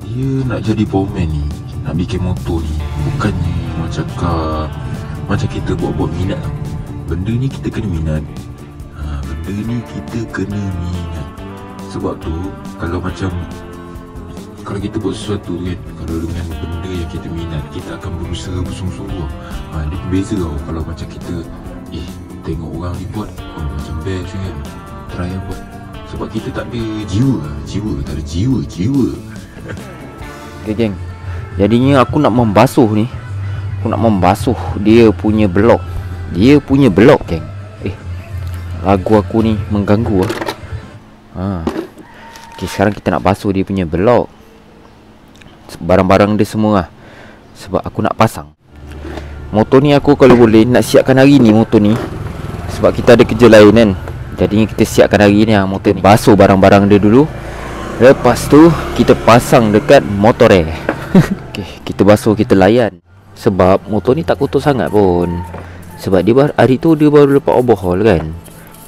Dia nak jadi powerman ni, nak bikin motor ni, bukannya macam kita buat-buat minat tau. Benda ni kita kena minat. Benda ni kita kena minat. Sebab tu kalau kita buat sesuatu kan, kalau dengan benda yang kita minat, kita akan berusaha bersungguh-sungguh. Dia beza tau. Kalau macam kita tengok orang ni buat, macam best kan, try buat. Sebab kita tak ada tak ada jiwa. Okay geng, jadinya aku nak membasuh ni. Aku nak membasuh dia punya blok. Dia punya blok geng. Lagu aku ni mengganggu lah. Okay, sekarang kita nak basuh dia punya blok, barang-barang dia semua lah. Sebab aku nak pasang motor ni. Aku kalau boleh nak siapkan hari ni motor ni, sebab kita ada kerja lain kan. Jadinya kita siapkan hari ni motor ni. Basuh barang-barang dia dulu, lepas tu kita pasang dekat motor Okay, kita basuh, kita layan. Sebab motor ni tak kotor sangat pun. Sebab dia hari tu dia baru lepas overhaul kan.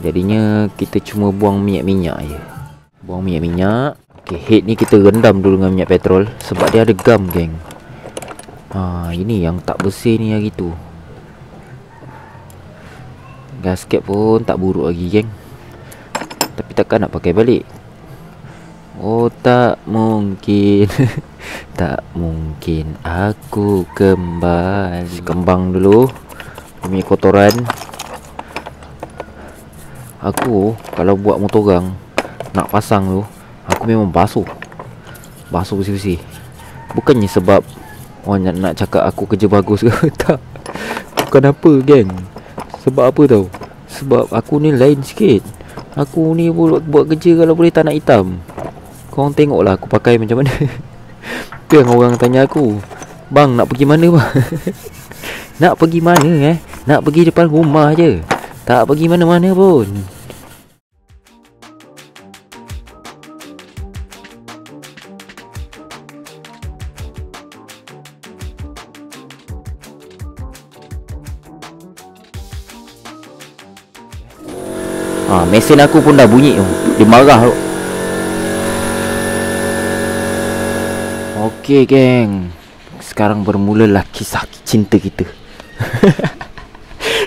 Jadinya kita cuma buang minyak-minyak je. Buang minyak-minyak. Okay, head ni kita rendam dulu dengan minyak petrol. Sebab dia ada gam geng. Ini yang tak bersih ni hari tu. Gasket pun tak buruk lagi geng. Tapi takkan nak pakai balik. Tak mungkin. Tak mungkin aku kembali. Kembang dulu punya kotoran. Aku kalau buat motor gang, nak pasang tu, aku memang basuh bersih-bersih. Bukannya sebab orang nak cakap aku kerja bagus ke. Tak. Bukan apa geng. Sebab apa tau? Sebab aku ni lain sikit. Aku ni buat kerja kalau boleh tak nak hitam. Korang tengoklah aku pakai macam mana. Tu yang orang tanya aku, "Bang, nak pergi mana bang?" Nak pergi mana Nak pergi depan rumah je. Tak pergi mana-mana pun. Mesin aku pun dah bunyi tu. Dia marah tu. Okey geng, sekarang bermulalah kisah cinta kita.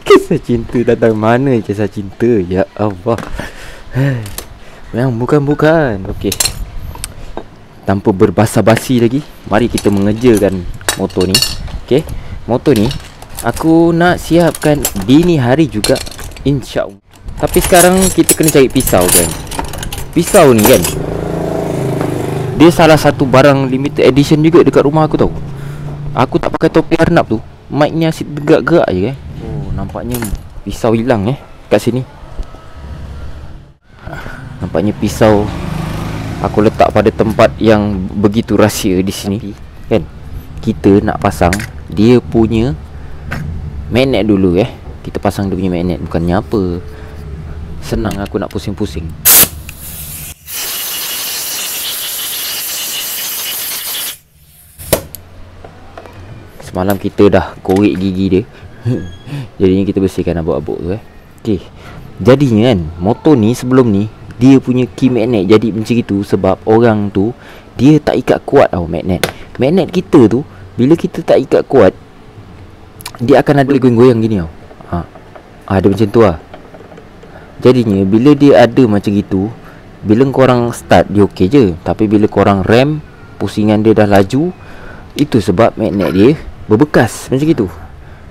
Kisah cinta datang mana kisah cinta? Ya Allah. Memang bukan. Okey, tanpa berbasa-basi lagi, mari kita mengerjakan motor ni. Okey, motor ni aku nak siapkan dini hari juga, insya-Allah. Tapi sekarang kita kena cari pisau kan. Pisau ni kan, dia salah satu barang limited edition juga dekat rumah aku tau. Aku tak pakai topi Arnab tu. Mic ni asyik gerak-gerak je nampaknya pisau hilang kat sini. Nampaknya pisau aku letak pada tempat yang begitu rahsia di sini. Kan, kita nak pasang dia punya magnet dulu Kita pasang dia punya magnet. Bukannya apa, senang aku nak pusing-pusing. Semalam kita dah korek gigi dia. Jadinya kita bersihkan abuk-abuk tu Okay, jadinya kan, motor ni sebelum ni dia punya key magnet jadi macam itu. Sebab orang tu dia tak ikat kuat tau magnet. Magnet kita tu bila kita tak ikat kuat, dia akan ada goyang-goyang gini tau. Ada macam tu lah. Jadinya bila dia ada macam gitu, bila korang start dia okey je. Tapi bila korang rem, pusingan dia dah laju, itu sebab magnet dia berbekas macam gitu.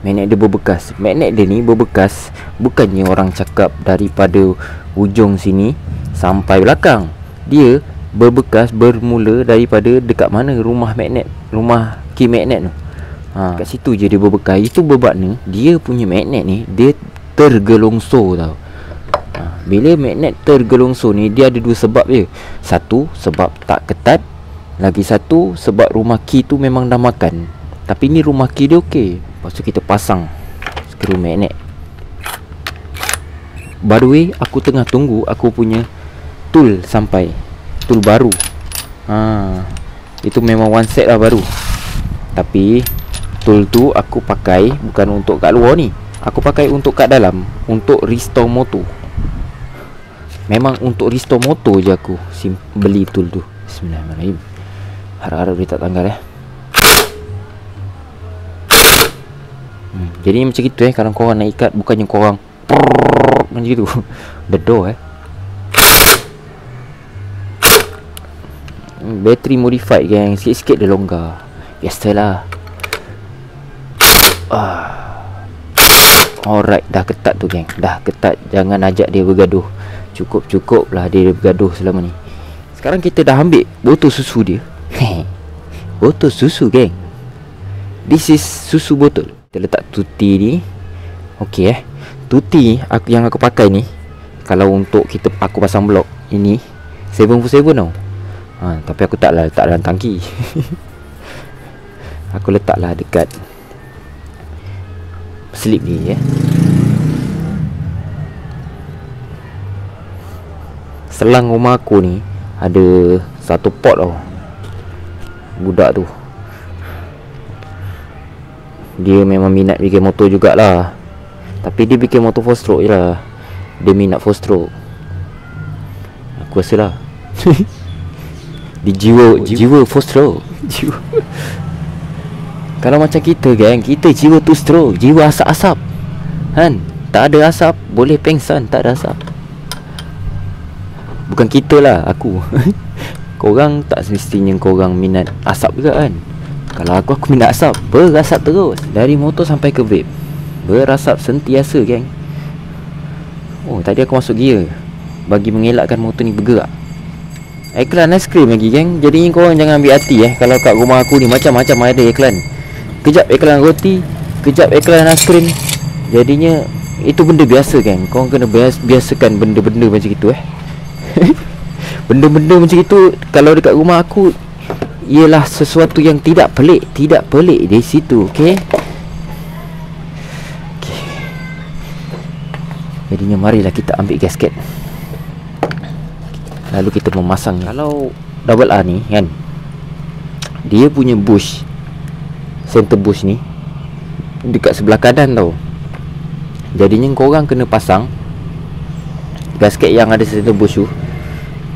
Magnet dia berbekas. Magnet dia ni berbekas bukannya orang cakap daripada ujung sini sampai belakang. Dia berbekas bermula daripada dekat mana rumah magnet, rumah key magnet tu. Kat situ je dia berbekas. Itu bermakna dia punya magnet ni dia tergelongsor tau. Bila magnet tergelongsor ni, dia ada dua sebab je. Satu, sebab tak ketat. Lagi satu, sebab rumah key tu memang dah makan. Tapi ni rumah key dia okey. Lepas tu kita pasang skru magnet. By the way, aku tengah tunggu aku punya tool sampai. Tool baru. Itu memang one set lah baru. Tapi tool tu aku pakai bukan untuk kat luar ni. Aku pakai untuk kat dalam, untuk restore motor. Memang untuk restore motor je aku beli tool tu. Bismillahirrahmanirrahim. Harap-harap dia tak tanggal Jadi macam gitu kalau korang nak ikat, bukannya korang macam gitu bedor battery modified geng, sikit-sikit dia longgar. Biasalah. Alright, dah ketat tu geng, dah ketat. Jangan ajak dia bergaduh. Cukup lah dia bergaduh selama ni. Sekarang kita dah ambil botol susu dia. Botol susu geng, this is susu botol. Kita letak tuti ni. Okey tuti yang aku pakai ni, kalau untuk aku pasang blok ini 747 tau. Tapi aku tak letak dalam tangki. Aku letaklah dekat slip ni Selang rumah aku ni ada satu pot tau. Budak tu dia memang minat bikin motor jugalah. Tapi dia bikin motor 4 stroke je lah. Dia minat 4 stroke, aku rasa lah. Di jiwa 4 stroke. Jiwa. Kalau macam kita geng, kita jiwa 2 stroke, jiwa asap-asap kan. Tak ada asap boleh pengsan, tak ada asap. Bukan kita lah, aku. Korang tak semestinya korang minat asap juga kan. Kalau aku minat asap, berasap terus dari motor sampai ke vape. Berasap sentiasa geng. Tadi aku masuk gear bagi mengelakkan motor ni bergerak. Iklan aiskrim lagi geng. Jadi korang jangan ambil hati kalau kat rumah aku ni macam-macam ada iklan. Kejap iklan roti, kejap iklan aiskrim. Jadinya itu benda biasa geng. Korang kena biasakan benda-benda macam itu Benda-benda macam itu kalau dekat rumah aku ialah sesuatu yang tidak pelik di situ. Okey. Jadinya marilah kita ambil gasket, lalu kita memasang. Kalau double R ni kan, dia punya bush, center bush ni dekat sebelah kanan tau. Jadinya korang kena pasang gasket yang ada center bush tu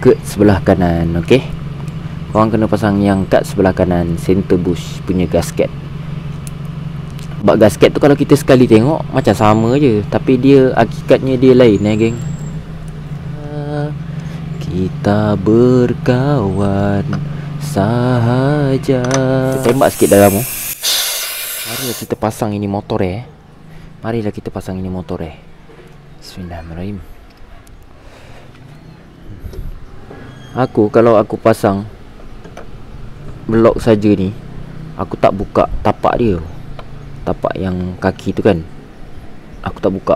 ke sebelah kanan. Okey, korang kena pasang yang kat sebelah kanan center bush punya gasket. Sebab gasket tu kalau kita sekali tengok macam sama je, tapi dia hakikatnya dia lain geng. Kita berkawan sahaja. Tembak sikit dalam tu. Marilah kita pasang ini motor Marilah kita pasang ini motor Bismillahirrahmanirrahim. Kalau aku pasang blok saja ni, aku tak buka tapak dia. Tapak yang kaki tu kan, aku tak buka.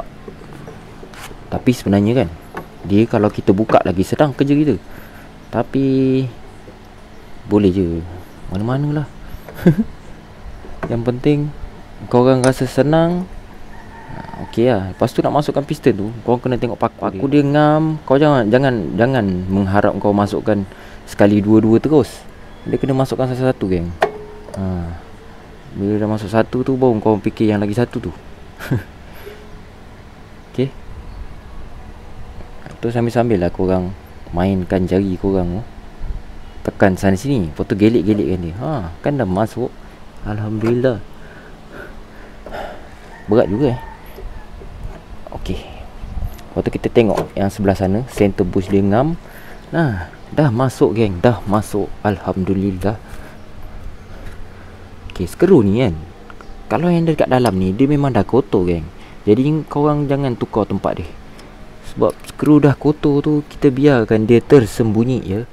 Tapi sebenarnya kan, dia kalau kita buka lagi sedang kerja kita. Tapi boleh je mana-mana lah. Yang penting korang rasa senang, okey lah. Lepas tu nak masukkan piston tu, korang kena tengok paku dia ngam. Kau jangan mengharap kau masukkan sekali dua-dua terus. Dia kena masukkan satu-satu geng. Bila dah masuk satu tu, baru kau fikir yang lagi satu tu. Okey. Tu sambil-sambil lah korang mainkan jari korang tekan sana sini. Lepas tu gelik-gelikkan dia. Kan dah masuk. Alhamdulillah. Berat juga Okey. Lepas tu kita tengok yang sebelah sana, center bush dia ngam. Dah masuk geng, dah masuk. Alhamdulillah. Okay, skru ni kan, kalau yang dekat dalam ni, dia memang dah kotor geng. Jadi korang jangan tukar tempat dia. Sebab skru dah kotor tu, kita biarkan dia tersembunyi je.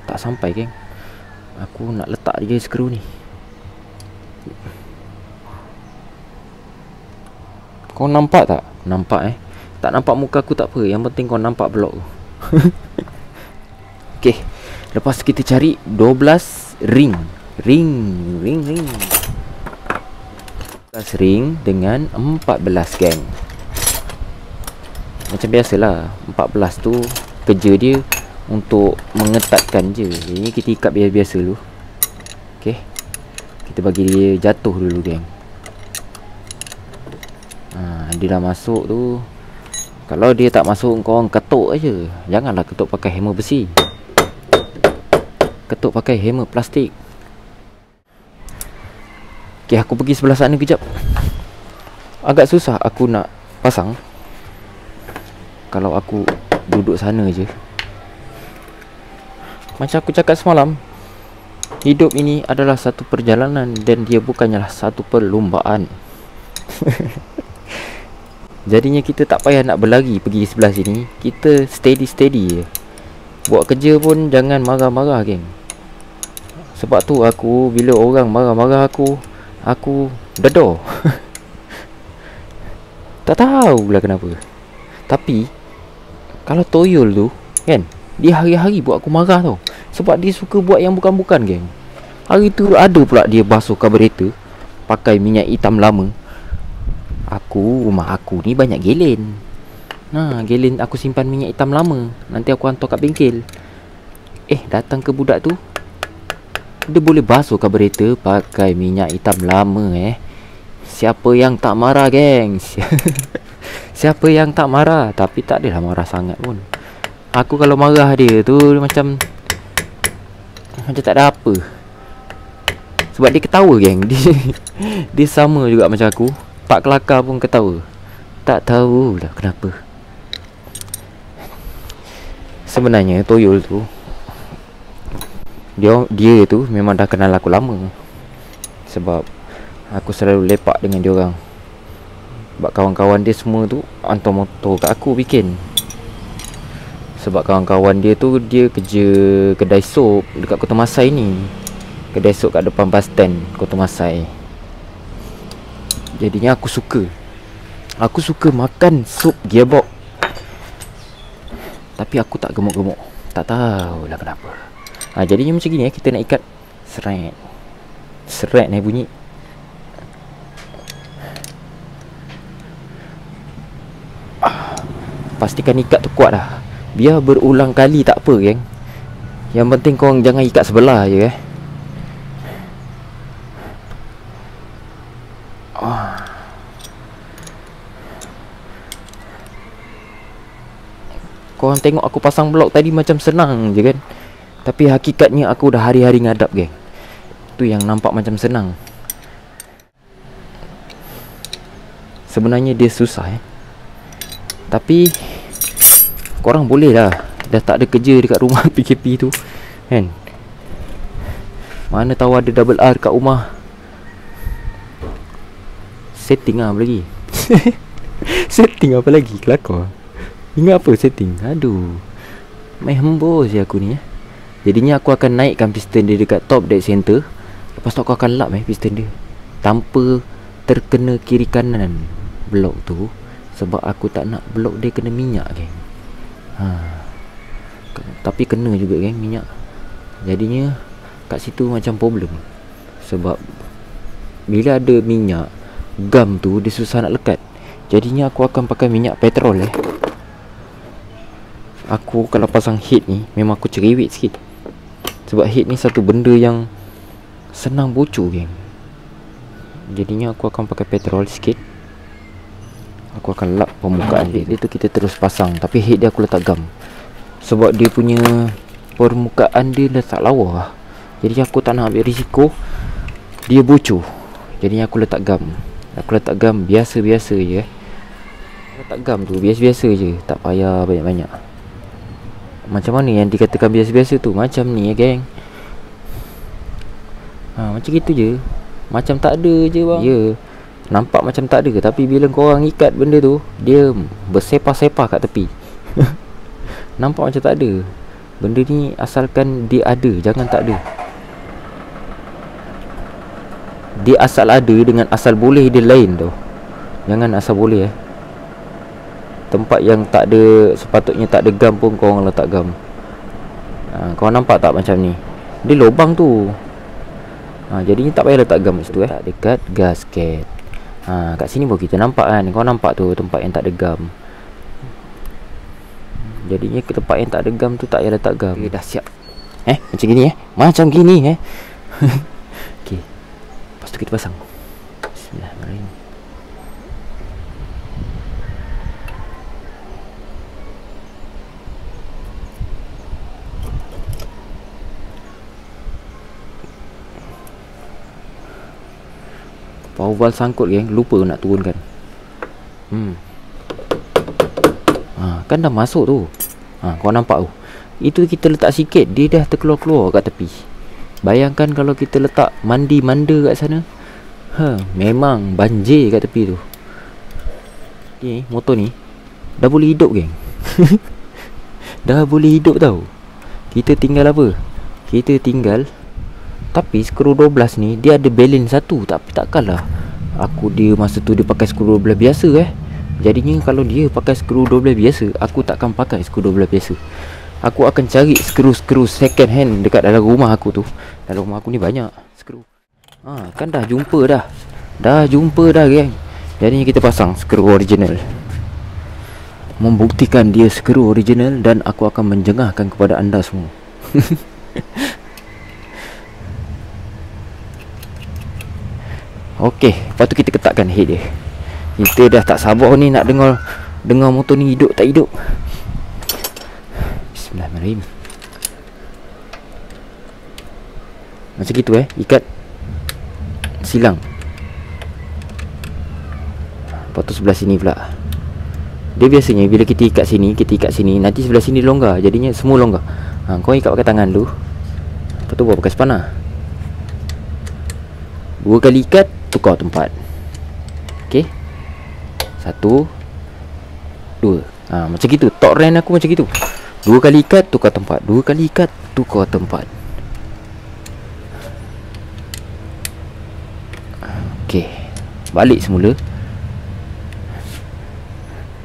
Tak sampai geng. Aku nak letak je skru ni. Kau nampak tak? Nampak tak nampak muka aku tak apa. Yang penting kau nampak blok tu. Okay, lepas kita cari 12 ring. Ring 12 ring dengan 14 geng. Macam biasalah, 14 tu kerja dia untuk mengetatkan je. Ini kita ikat biasa-biasa dulu. Okay, kita bagi dia jatuh dulu geng. Dia dah masuk tu. Kalau dia tak masuk, korang ketuk aja. Janganlah ketuk pakai hammer besi. ketuk pakai hammer plastik. Okay, aku pergi sebelah sana kejap. Agak susah aku nak pasang kalau aku duduk sana je. Macam aku cakap semalam, hidup ini adalah satu perjalanan dan dia bukannya satu perlombaan. Jadinya kita tak payah nak berlari pergi sebelah sini. Kita steady je. Buat kerja pun jangan marah-marah, geng. Sebab tu aku bila orang marah-marah aku dedah. Tak tahulah kenapa. Tapi kalau Toyol tu kan, dia hari-hari buat aku marah tau. Sebab dia suka buat yang bukan-bukan, geng. Hari tu ada pula dia basuh karburetor pakai minyak hitam lama. Rumah aku ni banyak gelen. Gelen aku simpan minyak hitam lama. Nanti aku hantar kat bengkel. Datang ke budak tu, dia boleh basuh karburetor pakai minyak hitam lama. Siapa yang tak marah, geng? Siapa yang tak marah? Tapi tak adalah marah sangat pun. Aku kalau marah dia tu macam tak ada apa. Sebab dia ketawa, geng. Dia sama juga macam aku. Pak kelakar pun ketawa. Tak tahulah kenapa. Sebenarnya Toyol tu, dia tu memang dah kenal aku lama. Sebab aku selalu lepak dengan dia orang. Sebab kawan-kawan dia semua tu hantar motor kat aku bikin. Sebab kawan-kawan dia tu dia kerja kedai sop dekat Kota Masai ni. Kedai sop kat depan bus stand Kota Masai. Jadinya aku suka makan sup gearbox. Tapi aku tak gemuk-gemuk. Tak tahulah kenapa. Jadinya macam gini kita nak ikat seret ni bunyi. Pastikan ikat tu kuat dah. Biar berulang kali tak apa, geng. Yang penting korang jangan ikat sebelah je. Korang tengok aku pasang blok tadi macam senang je kan. Tapi hakikatnya aku dah hari-hari ngadap, geng. Tu yang nampak macam senang. Sebenarnya dia susah. Tapi korang boleh lah. Dah tak ada kerja dekat rumah PKP tu kan. Mana tahu ada double R kat rumah. Setting apa lagi? Setting apa lagi? Kelakar. Ingat apa setting? Aduh, main hembus je aku ni. Jadinya aku akan naikkan piston dia dekat top dead center. Lepas tu aku akan lap piston dia tanpa terkena kiri kanan blok tu. Sebab aku tak nak blok dia kena minyak, geng. Tapi kena juga, geng, minyak. Jadinya kat situ macam problem. Sebab bila ada minyak, gam tu dia susah nak lekat. Jadinya aku akan pakai minyak petrol. Aku kalau pasang head ni memang aku cerewet sikit. Sebab head ni satu benda yang senang bocor, geng. Jadinya aku akan pakai petrol sikit. Aku akan lap permukaan dia. Dia tu kita terus pasang. Tapi head dia aku letak gam. Sebab dia punya permukaan dia dah tak lawa lah. Jadi aku tak nak ambil risiko dia bocor. Jadi aku letak gam. Aku letak gam biasa-biasa je. Letak gam tu biasa-biasa je. Tak payah banyak-banyak. Macam mana yang dikatakan biasa-biasa tu? Macam ni, geng. Macam gitu je. Macam tak ada je, bang. Ya, nampak macam tak ada. Tapi bila korang ikat benda tu, dia bersepah-sepah kat tepi. Nampak macam tak ada. Benda ni asalkan dia ada, jangan tak ada. Dia asal ada dengan asal boleh dia lain tu. Jangan asal boleh. Tempat yang tak ada, sepatutnya tak ada gam pun korang letak gam. Korang nampak tak macam ni? Dia lubang tu. Jadinya tak payah letak gam kat situ. Tak dekat gasket. Kat sini pun kita nampak kan. Kau nampak tu tempat yang tak ada gam. Jadinya ke tempat yang tak ada gam tu tak payah letak gam. Okay, dah siap. Macam gini Macam gini Okay. Lepas tu kita pasang. Bismillahirrahmanirrahim. Power valve sangkut geng, lupa nak turunkan. Kan dah masuk tu. Kau nampak tu. Itu kita letak sikit, dia dah terkeluar-keluar kat tepi. Bayangkan kalau kita letak mandi-manda kat sana. Memang banjir kat tepi tu. Ni motor ni dah boleh hidup geng. Dah boleh hidup tau. Kita tinggal apa? Kita tinggal, tapi skru 12 ni dia ada balance satu. Tapi takkanlah aku dia masa tu dia pakai skru 12 biasa Jadinya kalau dia pakai skru 12 biasa, aku takkan pakai skru 12 biasa. Aku akan cari skru-skru second hand dekat dalam rumah aku tu. Dalam rumah aku ni banyak skru. Kan dah jumpa dah. Dah jumpa dah geng. Jadinya kita pasang skru original. Membuktikan dia skru original, dan aku akan menjengahkan kepada anda semua. Okey, lepas tu kita ketatkan head dia. Kita dah tak sabar ni nak dengar motor ni hidup tak hidup. Bismillahirrahmanirrahim. Macam gitu ikat silang. Lepas tu sebelah sini pula. Dia biasanya bila kita ikat sini, nanti sebelah sini longgar. Jadinya semua longgar. Kau ikat pakai tangan dulu. Lepas tu buat pakai spanner. 2 kali ikat, tukar tempat. Okey. 1 2. Macam gitu. Tok ren aku macam gitu. 2 kali ikat, tukar tempat. 2 kali ikat, tukar tempat. Okey. Balik semula.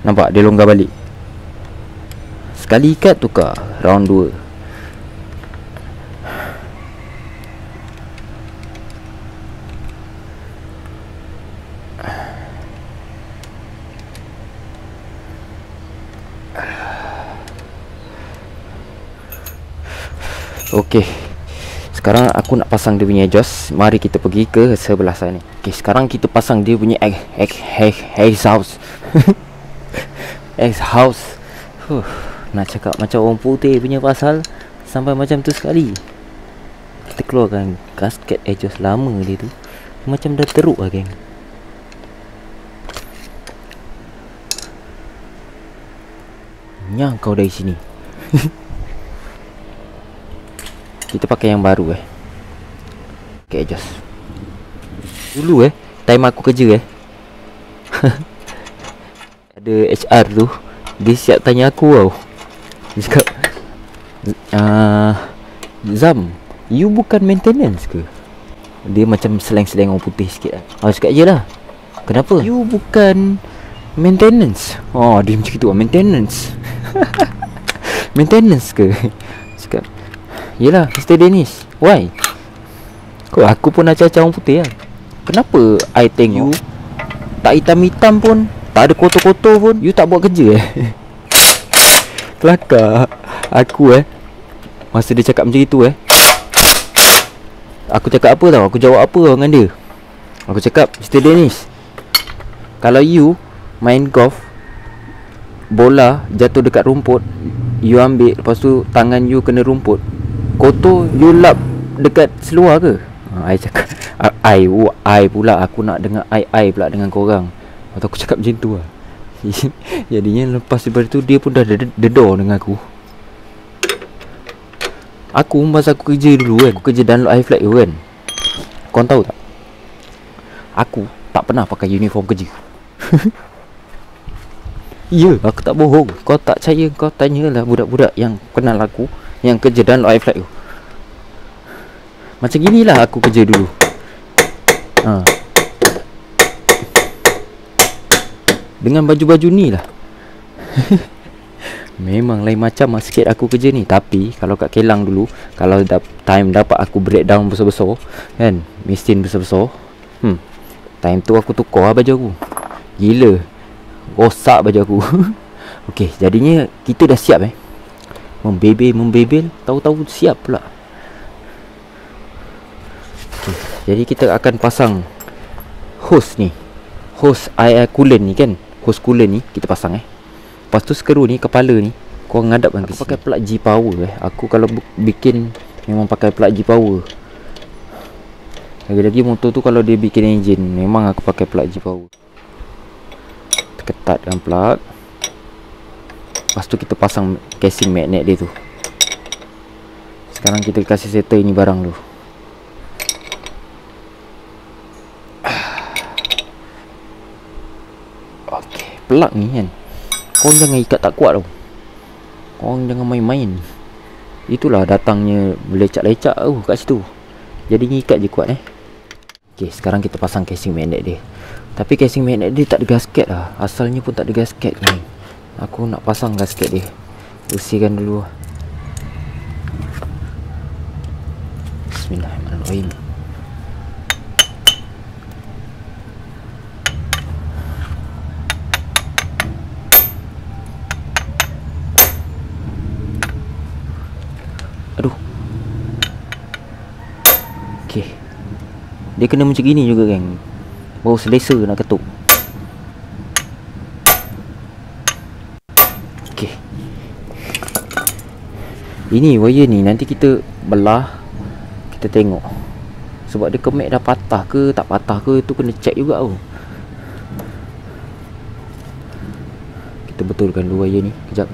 Nampak dia longgar balik. Sekali ikat, tukar. Round 2. Okey. Sekarang aku nak pasang dia punya exhaust. Mari kita pergi ke sebelah sana. Okey, sekarang kita pasang dia punya exhaust. Exhaust. Nak cakap macam orang putih punya pasal sampai macam tu sekali. Kita keluarkan gasket exhaust lama dia tu. Macam dah teruk lah geng. Nyang kau dari sini. Kita pakai yang baru okay, exhaust. Dulu time aku kerja ada HR tu, dia siap tanya aku tau. Dia cakap, Zam, you bukan maintenance ke? Dia macam slang-slang orang putih sikit Aku cakap, yelah. Kenapa? You bukan maintenance. Dia macam tu maintenance. Maintenance ke? Cakap, yelah Mr. Dennis. Why? Kau aku pun acah-acah orang putih Kenapa I tengok you tak hitam-hitam pun, tak ada kotor-kotor pun, you tak buat kerja Kelakar aku masa dia cakap macam itu aku cakap apa tau? Aku jawab apa dengan dia? Aku cakap, Mr. Dennis, kalau you main golf, bola jatuh dekat rumput, you ambil, lepas tu tangan you kena rumput, kotor, you lap dekat seluar ke? I cakap, I pula, aku nak dengar I pula dengan korang. Atau aku cakap macam tu Jadinya lepas daripada tu, dia pun dah dedor dengan aku. Aku masa aku kerja dulu aku kerja download high flight tu korang tahu tak, aku tak pernah pakai uniform kerja. Ya, aku tak bohong. Kau tak percaya, kau tanyalah budak-budak yang kenal aku, yang kerja download high flight tu. Macam ginilah aku kerja dulu. Dengan baju-baju ni lah. Memang lain macam sikit aku kerja ni. Tapi kalau kat Kelang dulu, kalau time dapat aku breakdown besar-besar kan, mesin besar-besar, time tu aku tukar baju aku. Gila, rosak baju aku. Okey, jadinya kita dah siap membebel, tahu-tahu siap pula. Jadi kita akan pasang hose ni, hose air coolant ni kan, hose coolant ni kita pasang Lepas tu skru ni, kepala ni kau ngadapkan ke sini. Pakai plug G-Power Aku kalau bikin memang pakai plug G-Power. Lagi-lagi motor tu kalau dia bikin enjin, memang aku pakai plug G-Power. Ketatkan plug. Lepas tu kita pasang casing magnet dia tu. Sekarang kita kasih settle ini barang dulu. Okey, plug ni kan, korang jangan ikat tak kuat tau. Korang jangan main-main. Itulah datangnya melecak-lecak tu kat situ. Jadi ikat je kuat Okey, sekarang kita pasang casing magnet dia. Tapi casing magnet dia tak ada gasket lah. Asalnya pun tak ada gasket ni. Aku nak pasang gasket dia. Bersihkan dulu. Bismillahirrahmanirrahim. Aduh. Okey. Dia kena macam gini juga geng. Baru selesa nak ketuk. Okey. Ini wire ni nanti kita belah, kita tengok. Sebab dia kemek dah patah ke tak patah ke, tu kena check juga tau. Kita betulkan dulu wire ni. Kejap.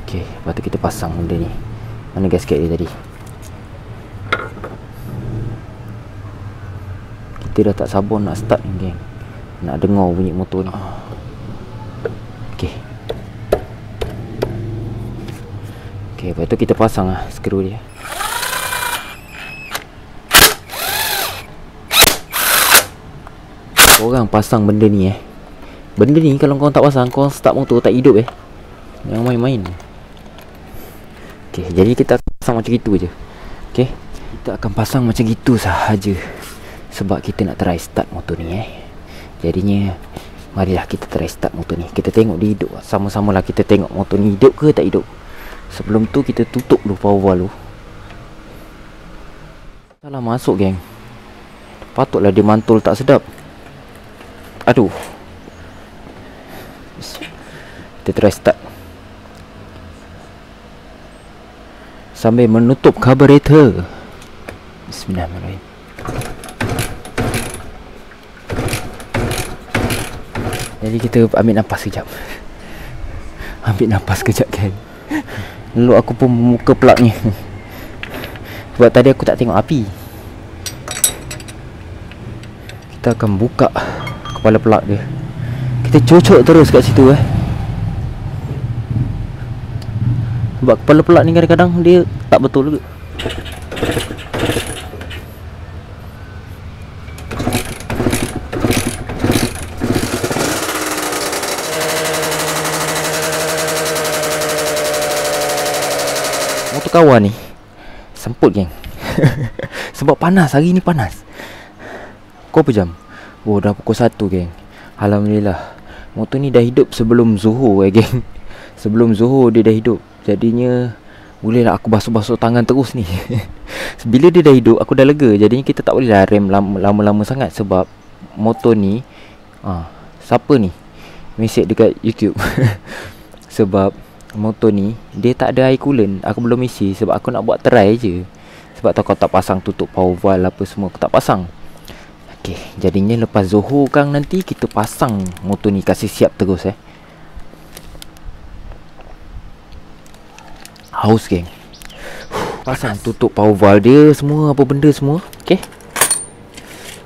Okey, lepas tu kita pasang benda ni. Mana gasket dia tadi? Kita dah tak sabar nak start ni geng. Nak dengar bunyi motor ni. Okey. Okey, lepas tu kita pasang lah skru dia. Korang pasang benda ni Benda ni kalau korang tak pasang, korang start motor tak hidup Jangan main-main. Okey, jadi kita akan pasang macam itu je. Okey, kita akan pasang macam itu sahaja. Sebab kita nak try start motor ni Jadinya marilah kita try start motor ni. Kita tengok dia hidup. Sama-sama lah kita tengok motor ni hidup ke tak hidup. Sebelum tu kita tutup dulu power valve. Salah masuk geng. Patutlah dia mantul tak sedap. Aduh. Kita try start sambil menutup carburetor. Bismillahirrahmanirrahim. Jadi kita ambil nafas sekejap. Ambil nafas sekejap kan. Lalu aku pun membuka plug ni. Sebab tadi aku tak tengok api. Kita akan buka kepala plug dia. Kita cocok terus kat situ Sebab kepala plug ni kadang-kadang dia tak betul juga. Motor kawan ni semput geng. Sebab panas, hari ni panas. Kau apa jam? Oh, dah pukul 1 geng. Alhamdulillah. Motor ni dah hidup sebelum Zuhur geng. Sebelum Zuhur dia dah hidup. Jadinya bolehlah aku basuh-basuh tangan terus ni. Bila dia dah hidup, aku dah lega. Jadinya kita tak boleh lah rem lama-lama sangat. Sebab motor ni siapa ni mesej dekat YouTube. Sebab motor ni dia tak ada air coolant. Aku belum isi sebab aku nak buat try je. Sebab tak, kau tak pasang tutup power valve apa semua, aku tak pasang. Okey, jadinya lepas Zuhur kang nanti kita pasang motor ni, kasih siap terus haus geng. Pasang tutup power valve dia semua, apa benda semua. Okey.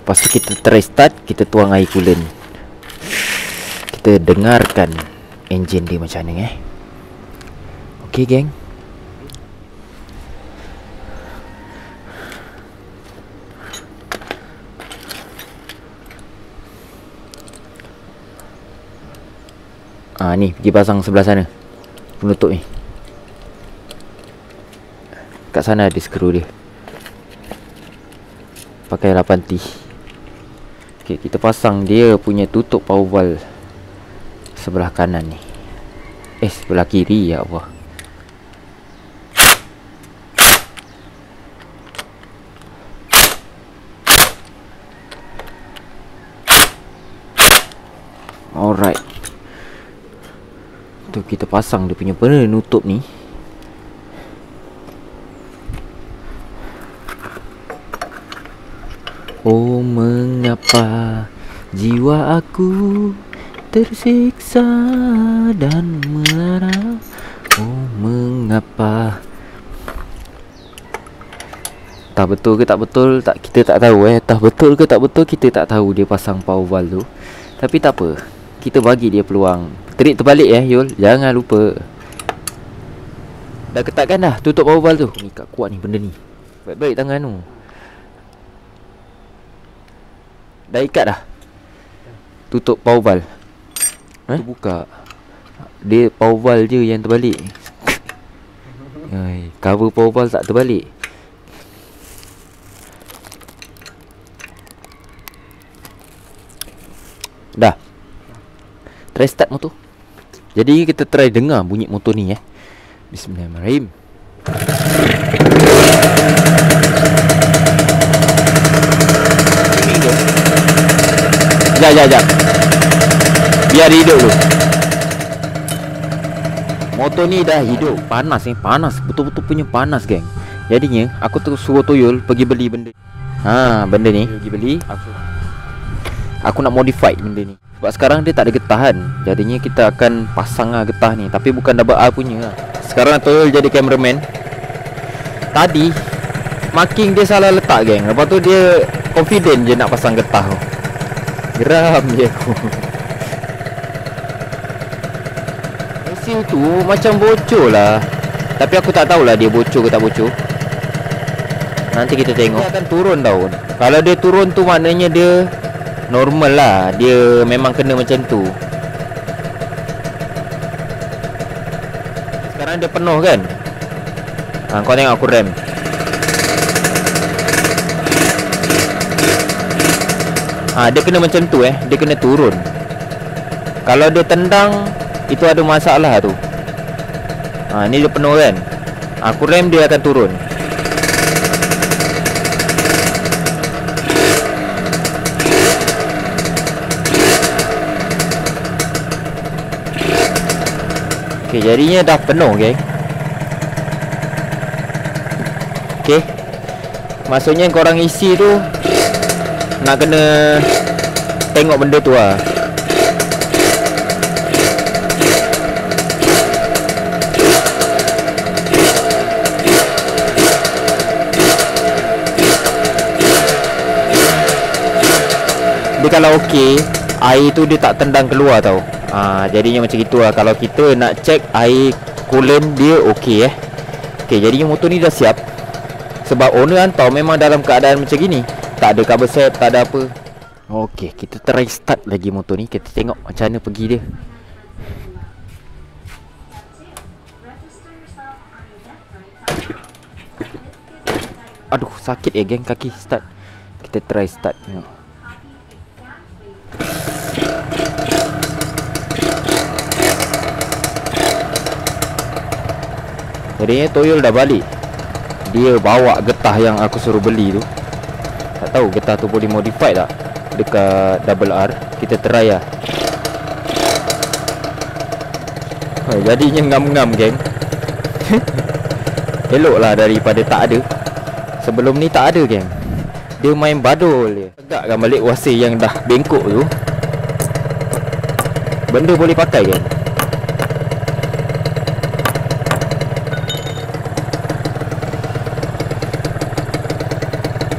Lepas tu kita try start, kita tuang air coolant. Kita dengarkan enjin dia macam mana Okey geng. Ni pergi pasang sebelah sana penutup ni. Kat sana ada skru dia. Pakai 8T. Okey, kita pasang dia punya tutup power valve sebelah kanan ni. Sebelah kiri, ya Allah. Alright. Tu. tu kita pasang dia punya penutup ni. Oh mengapa jiwa aku tersiksa dan melara. Oh mengapa. Tak betul ke tak betul tak, kita tak tahu Tak betul ke tak betul kita tak tahu dia pasang power valve tu. Tapi tak apa, kita bagi dia peluang. Trik terbalik Yul, jangan lupa. Dah ketatkan dah tutup power valve tu. Ni kat kuat ni benda ni. Baik-baik tangan tu. Dah ikat dah tutup power valve. Tu buka. Dia power valve je yang terbalik. Cover power valve tak terbalik. Dah. Try start motor. Jadi kita try dengar bunyi motor ni Bismillahirrahmanirrahim. Sekejap. Biar hidup dulu. Motor ni dah hidup. Panas panas. Betul-betul punya panas geng. Jadinya aku terus suruh Toyol pergi beli benda. Benda ni pergi beli. Aku nak modify benda ni. Sebab sekarang dia tak ada getahan. Jadinya kita akan pasang getah ni. Tapi bukan double R punya Sekarang Toyol jadi cameraman. Tadi marking dia salah letak geng. Lepas tu dia confident je nak pasang getah tu. Geram je aku. Mesin tu macam bocor lah. Tapi aku tak tahulah dia bocor ke tak bocor. Nanti kita tengok. Dia akan turun tau. Kalau dia turun tu maknanya dia normal lah. Dia memang kena macam tu. Sekarang dia penuh kan. Kau tengok aku rem. Dia kena macam tu dia kena turun. Kalau dia tendang, itu ada masalah tu. Ni dia penuh kan. Aku rem dia akan turun. Okay, jadinya dah penuh geng. Okay, maksudnya korang isi tu nak kena tengok benda tu lah. Dia kalau okey, air tu dia tak tendang keluar tau. Jadinya macam itu lah. Kalau kita nak cek air coolant dia okey okey, jadinya motor ni dah siap. Sebab owner hantar memang dalam keadaan macam gini. Tak ada cover set, tak ada apa. Okey, kita try start lagi motor ni. Kita tengok macam mana pergi dia. Aduh, sakit geng kaki start. Kita try start. Tengok. Jadinya Toyol dah balik. Dia bawa getah yang aku suruh beli tu. Tak tahu getah tu boleh modify tak dekat double R. Kita try lah. Jadinya ngam-ngam geng. Elok lah daripada tak ada. Sebelum ni tak ada geng. Dia main badul je. Tegakkan balik wasir yang dah bengkok tu. Benda boleh pakai geng.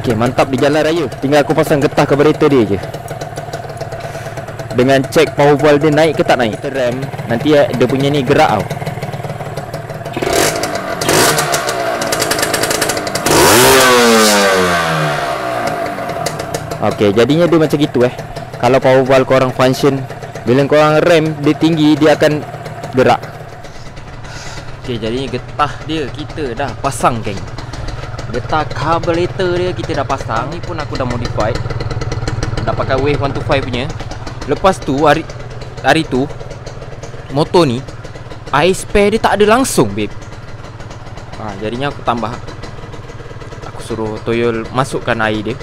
Okay, mantap di jalan raya. Tinggal aku pasang getah carburetor dia je. Dengan cek power valve dia naik ke tak naik. Kita rem. Nanti dia punya ni gerak tau. Okay, jadinya dia macam gitu Kalau power valve korang function, bila korang rem dia tinggi, dia akan gerak. Okay, jadinya getah dia kita dah pasang geng. Getah carburetor dia kita dah pasang. Ni pun aku dah modify. Dah pakai Wave 125 punya. Lepas tu hari tu motor ni air spare dia tak ada langsung babe. Jadinya aku tambah. Aku suruh Toyol masukkan air dia.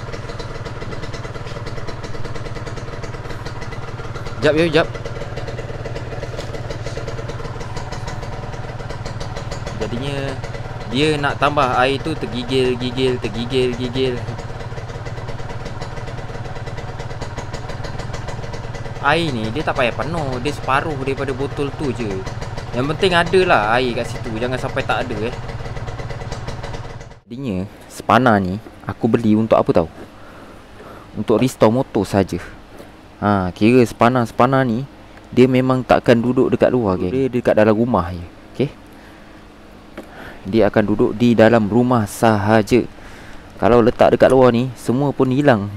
Jap. Jadinya dia nak tambah air tu tergigil. Air ni dia tak payah penuh, dia separuh daripada botol tu je. Yang penting ada lah air kat situ, jangan sampai tak ada Jadinya spana ni aku beli untuk apa tahu? Untuk restore motor saja. Kira spana ni dia memang takkan duduk dekat luar, dia dekat dalam rumah je. Okey. Dia akan duduk di dalam rumah sahaja. Kalau letak dekat luar ni semua pun hilang.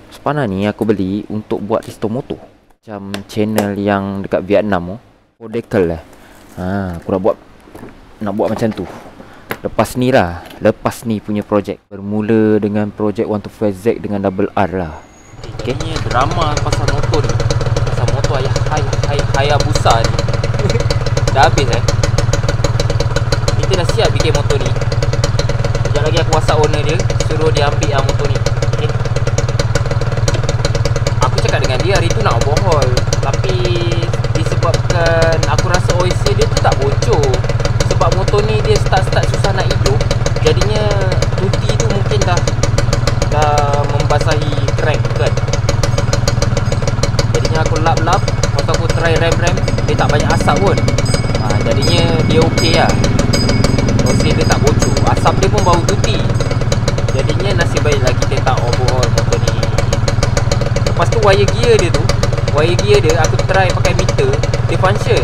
Spana ni aku beli untuk buat restore motor. Macam channel yang dekat Vietnam Podekel lah. Aku nak buat macam tu. Lepas ni punya projek. Bermula dengan projek 125Z dengan double R lah. Okay. Ini drama pasal motor ni. Pasal motor Hayabusa ni. Dah habis Kita dah siap bikin motor ni. Sekejap lagi aku WhatsApp owner dia, suruh dia ambil motor ni. Okay. Aku cakap dengan dia hari tu nak overhaul, tapi disebabkan aku rasa oil seal dia tu tak bocor. Sebab motor ni dia start susah nak hidup. Jadinya tuti tu mungkin dah membasahi crank kan. Jadinya aku lap-lap. Lepas aku try rem, dia tak banyak asap pun. Jadinya dia okey lah. Oil seal dia tak bocor, asap dia pun bau tuti. Jadinya nasib baiklah kita tak overhaul motor ni. Lepas tu wire gear dia aku try pakai meter, dia function.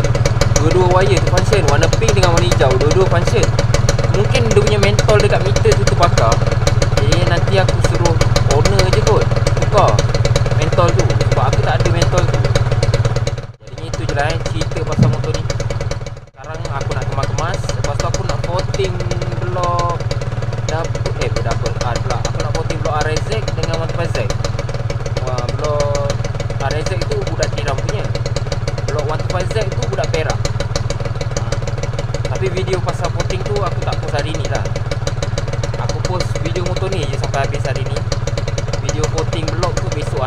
Dua-dua wire tu function, warna pink dengan warna hijau, dua-dua function. Mungkin dia punya mentol dekat meter tu terbakar. Jadi nanti aku suruh owner je kot tukar mentol tu, sebab aku tak ada mentol tu. Jadi itu je lah cerita pasal motor ni. Sekarang aku nak kemas-kemas. Lepas tu aku nak coating blok double R pula. Aku nak coating blok RZ dengan 125Z. Blok RZ tu budak tiram punya, blok 125Z tu budak perak. Tapi video pasal coating tu aku tak post hari ni lah. Aku post video motor ni je sampai habis hari ni. Video coating blok tu besok